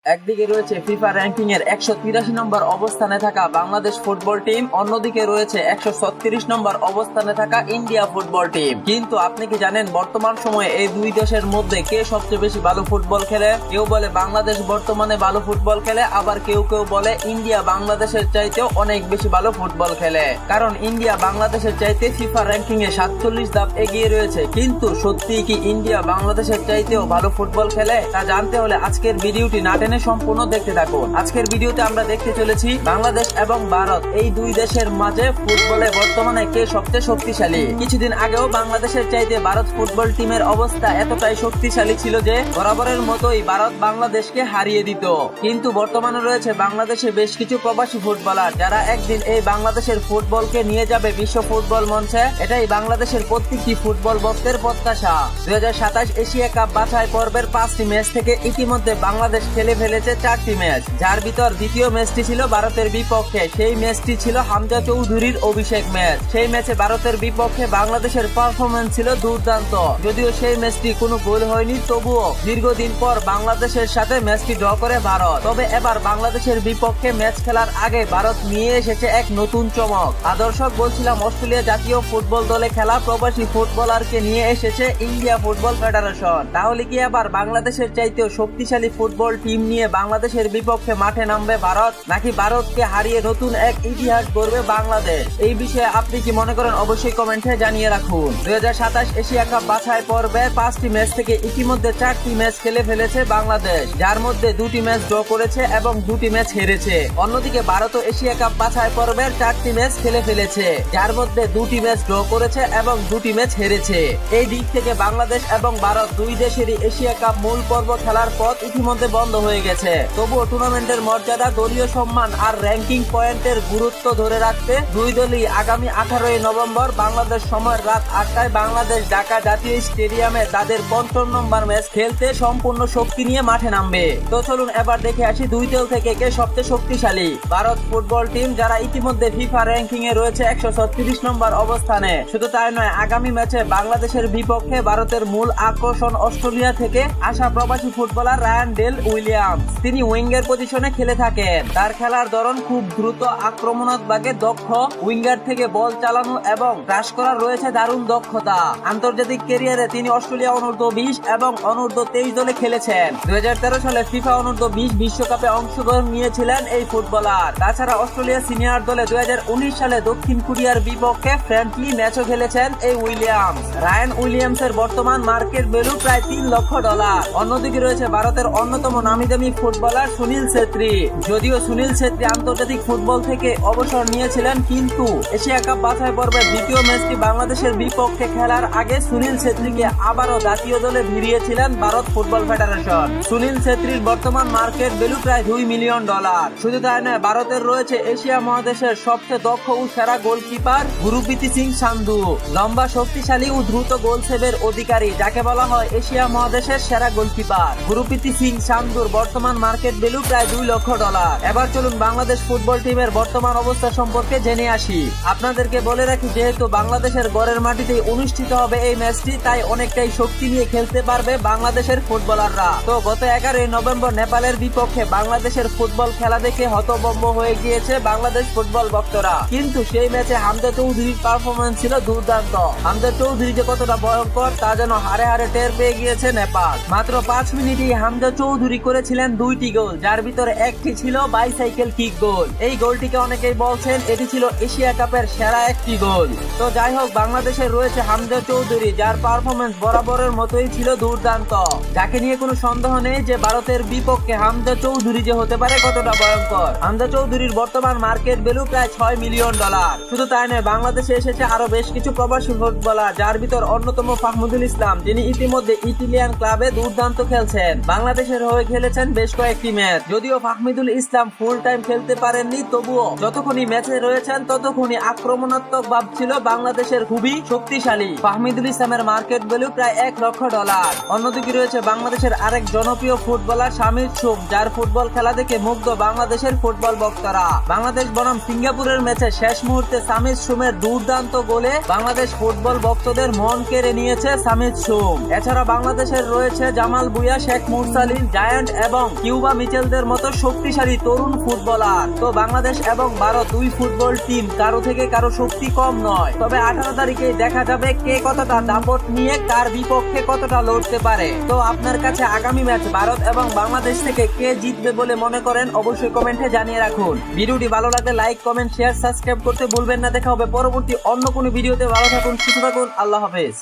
একদিকে রয়েছে FIFA ranking এর 183 নম্বর অবস্থানে থাকা বাংলাদেশ ফুটবল টিম, অন্যদিকে রয়েছে 136 নম্বর অবস্থানে থাকা ইন্ডিয়া ফুটবল টিম। কিন্তু আপনি কি জানেন বর্তমান সময়ে এই দুই দেশের মধ্যে কে সবচেয়ে বেশি ভালো ফুটবল খেলে? কেউ বলে বাংলাদেশ বর্তমানে ভালো ফুটবল খেলে, আবার কেউ কেউ বলে ইন্ডিয়া বাংলাদেশের চাইতেও অনেক বেশি ভালো ফুটবল খেলে। কারণ ইন্ডিয়া বাংলাদেশের চাইতে ফিফা র্যাঙ্কিং এ 47 ধাপ এগিয়ে রয়েছে। কিন্তু সত্যি কি ইন্ডিয়া বাংলাদেশের চাইতেও ভালো ফুটবল খেলে? তা জানতে হলে আজকের ভিডিওটি না টেনে সম্পূর্ণ দেখতে থাকুন। আজকের ভিডিওতে আমরা দেখতে চলেছি বাংলাদেশ এবং ভারত এই দুই দেশের মাঝে ফুটবলে বর্তমানে কে সবচেয়ে শক্তিশালী। কিছুদিন আগেও বাংলাদেশের চাইতে ভারত ফুটবল টিমের অবস্থা এতটাই শক্তিশালী ছিল যে বরাবরের মতোই ভারত বাংলাদেশকে হারিয়ে দিত। কিন্তু বর্তমানে রয়েছে বাংলাদেশে বেশ কিছু প্রবাসী ফুটবলার যারা একদিন এই বাংলাদেশের ফুটবলকে নিয়ে যাবে বিশ্ব ফুটবল মঞ্চে। এটাই বাংলাদেশের প্রত্যেকটি ফুটবল ভক্তের প্রত্যাশা। 2027 এশিয়া কাপ বাছাই পর্বের 5টি ম্যাচ থেকে ইতিমধ্যে বাংলাদেশ খেলে ফেলেছে 4টি ম্যাচ, যার ভিতর দ্বিতীয় ম্যাচটি ছিল ভারতের বিপক্ষে। সেই ম্যাচটি ছিল হামজা চৌধুরীর অভিষেক ম্যাচ। সেই ম্যাচে ভারতের বিপক্ষে বাংলাদেশের পারফরমেন্স ছিল দুর্দান্ত। যদিও সেই ম্যাচটি কোনো গোল হয়নি, তবুও দীর্ঘদিন পর বাংলাদেশের সাথে ম্যাচটি ড্র করে ভারত। তবে এবার বাংলাদেশের বিপক্ষে ম্যাচ খেলার আগে ভারত নিয়ে এসেছে এক নতুন চমক। দর্শক, বলছিলাম অস্ট্রেলিয়া জাতীয় ফুটবল দলে খেলা প্রবাসী ফুটবলারকে নিয়ে এসেছে ইন্ডিয়া ফুটবল ফেডারেশন। তাহলে কি এবার বাংলাদেশের চাইতেও শক্তিশালী ফুটবল টিম নিয়ে বাংলাদেশের বিপক্ষে মাঠে নামবে ভারত, নাকি ভারতকে হারিয়ে নতুন এক ইতিহাস গড়বে বাংলাদেশ? এই বিষয়ে আপনি কি মনে করেন অবশ্যই কমেন্টে জানিয়ে রাখুন। 2027 এশিয়া কাপ বাছাই পর্বের 5টি ম্যাচ থেকে ইতিমধ্যে 4টি ম্যাচ খেলে ফেলেছে বাংলাদেশ, যার মধ্যে 2টি ম্যাচ ড্র করেছে এবং 2টি ম্যাচ হেরেছে। অন্যদিকে ভারতও এশিয়া কাপ বাছাই পর্বের 4টি ম্যাচ খেলে ফেলেছে, যার মধ্যে 2টি ম্যাচ ড্র করেছে এবং 2টি ম্যাচ হেরেছে। এই দিক থেকে বাংলাদেশ এবং ভারত দুই দেশেরই এশিয়া কাপ মূল পর্ব খেলার পথ ইতিমধ্যে বন্ধ হয়ে গেছে। তবুও টুর্নামেন্টের মর্যাদা, দলীয় সম্মান আর র্যাঙ্কিং পয়েন্টের গুরুত্ব ধরে রাখতে দুই দলই আগামী 18 নভেম্বর বাংলাদেশ সময় রাত 8টায় বাংলাদেশ ঢাকা জাতীয় স্টেডিয়ামে তাদের 5ম নম্বর ম্যাচ খেলতে সম্পূর্ণ শক্তি নিয়ে মাঠে নামবে। তো চলুন এবার দেখে আসি দুই দল থেকে কে সবচেয়ে শক্তিশালী। ভারত ফুটবল টিম, যারা ইতিমধ্যে ফিফা র্যাঙ্কিং এ রয়েছে 136 নম্বর অবস্থানে। শুধু তাই নয়, আগামী ম্যাচে বাংলাদেশের বিপক্ষে ভারতের মূল আকর্ষণ অস্ট্রেলিয়া থেকে আসা প্রবাসী ফুটবলার রায়ান ডেল উইলিয়ামস। তিনি উইঙ্গার পজিশনে খেলে থাকেন। তার খেলার ধরন খুব দ্রুত, আক্রমণাত্মকে দক্ষ, উইঙ্গার থেকে বল চালানো এবং ক্রাশ করার রয়েছে দারুণ দক্ষতা। আন্তর্জাতিক ক্যারিয়ারে তিনি অস্ট্রেলিয়া অনূর্ধ্ব-20 এবং অনূর্ধ্ব-23 দলে খেলেছেন। 2013 সালে ফিফা অনূর্ধ্ব-20 বিশ্বকাপে অংশগ্রহণ নিয়েছিলেন এই ফুটবলার। তাছাড়া অস্ট্রেলিয়া সিনিয়র দলে 2019 সালে দক্ষিণ কোরিয়ার বিপক্ষে ফ্রেন্ডলি ম্যাচও খেলেছেন এই উইলিয়ামস। রায়ান উইলিয়ামসের বর্তমান মার্কেট ভ্যালু প্রায় $3 লক্ষ। অন্যদিকে রয়েছে ভারতের অন্যতম নামিদামি ফুটবলার সুনীল ছেত্রী। যদিও সুনীল ছেত্রী আন্তর্জাতিক ফুটবল থেকে অবসর নিয়েছিলেন, কিন্তু এশিয়া কাপ বাছাই পর্বের দ্বিতীয় ম্যাচটি বাংলাদেশের বিপক্ষে খেলার আগে সুনীল ছেত্রীকে আবারও জাতীয় দলে ভিড়িয়েছিলেন ভারত ফুটবল ফেডারেশন। সুনীল ছেত্রীর বর্তমান মার্কেট ভ্যালু প্রায় $2 মিলিয়ন। শুধু তাই নয়, ভারতের রয়েছে এশিয়া মহাদেশের সবচেয়ে দক্ষ ও সেরা গোলকিপার গুরুপ্রীতি সিং সান্ধু। লম্বা, শক্তিশালী ও দ্রুত গোল সেভের অধিকারী, যাকে বলা হয় এশিয়া মহাদেশের সেরা গোলকিপার। গুরুপ্রীতি সিং সান্ধুর বর্তমান মার্কেট ভ্যালু প্রায় $2 লক্ষ। এবার চলুন বাংলাদেশ ফুটবল টিমের বর্তমান অবস্থা সম্পর্কে জেনে আসি। আপনাদেরকে বলে রাখি, যেহেতু বাংলাদেশের ঘরের মাটিতেই অনুষ্ঠিত হবে এই ম্যাচটি, তাই অনেকটাই শক্তি নিয়ে খেলতে পারবে বাংলাদেশের ফুটবলাররা। তো গত 11 নভেম্বর নেপালের বিপক্ষে বাংলাদেশের ফুটবল খেলা দেখে হতভম্ব হয়ে গিয়েছে বাংলাদেশ ফুটবল ভক্তরা। কিন্তু সেই ম্যাচে হামজা চৌধুরীর পারফরমেন্স ছিল দুর্দান্ত। হামজা চৌধুরী যে কতটা ভয়ঙ্কর তা যেন হারে হারে টের পেয়ে গিয়েছে নেপাল। মাত্র 5 মিনিটেই হামজা চৌধুরী করেছিলেন 2টি গোল, যার ভিতরে একটি ছিল বাইসাইকেল কিক গোল। এই গোলটিকে অনেকেই বলছেন এটি ছিল এশিয়া কাপের সেরা একটি গোল। তো যাই হোক, বাংলাদেশের রয়েছে হামজা চৌধুরী, যার পারফরমেন্স বরাবরের মতোই ছিল দুর্দান্ত। যাকে নিয়ে কোনো সন্দেহ নেই যে ভারতের বিপক্ষে হামজা চৌধুরী যে হতে পারে কতটা ভয়ঙ্কর। হামজা চৌধুরীর বর্তমান মার্কেট ভ্যালু প্রায় $6 মিলিয়ন। শুধু তাই নয়, বাংলাদেশে এসেছে আরো বেশ কিছু প্রবাসী ফুটবলার, যার ভিতর অন্যতম ফাহমুদুল ইসলাম, যিনি ইতিমধ্যে ইতালিয়ান ক্লাবে দুর্দান্ত খেলছেন। বাংলাদেশের হয়ে খেলেছেন বেশ কয়েকটি ম্যাচ। যদিও ফাহমিদুল ইসলাম ফুল টাইম খেলতে পারেননি, তবুও যতক্ষণই ম্যাচে রয়েছেন ততক্ষণই আক্রমণাত্মক ভাব ছিল বাংলাদেশের খুবই শক্তিশালী। ফাহমিদুল ইসলামের মার্কেট ভ্যালু প্রায় $1 লক্ষ। অন্যদিকে রয়েছে বাংলাদেশের আরেক জনপ্রিয় ফুটবলার শামির সুম, যার ফুটবল খেলা দেখে মুগ্ধ বাংলাদেশের ফুটবল ভক্তরা। বাংলাদেশ বনাম সিঙ্গাপুরের ম্যাচে শেষ মুহূর্তে শামির সুমের দুর্দান্ত গোলে বাংলাদেশ ফুটবল ভক্তদের মন কেড়ে নিয়েছে শামির সুম। এছাড়া বাংলাদেশের রয়েছে জামাল ভুঁইয়া, শেখ মুরসালিন, জায়ান্ট এবং এবং কিউবা মিচেলদের মতো শক্তিশালী তরুণ ফুটবলার। তো বাংলাদেশ এবং ভারত দুই ফুটবল টিম কারো থেকে কারো শক্তি কম নয়। তবে 18 তারিখে দেখা যাবে কে কতটা দাপট নিয়ে কার বিপক্ষে কতটা লড়তে পারে। তো আপনার কাছে আগামী ম্যাচ ভারত এবং বাংলাদেশ থেকে কে জিতবে বলে মনে করেন অবশ্যই কমেন্টে জানিয়ে রাখুন। ভিডিওটি ভালো লাগলে লাইক, কমেন্ট, শেয়ার, সাবস্ক্রাইব করতে ভুলবেন না। দেখা হবে পরবর্তী অন্য কোনো ভিডিওতে। ভালো থাকুন, সুস্থ থাকুন, আল্লাহ হাফেজ।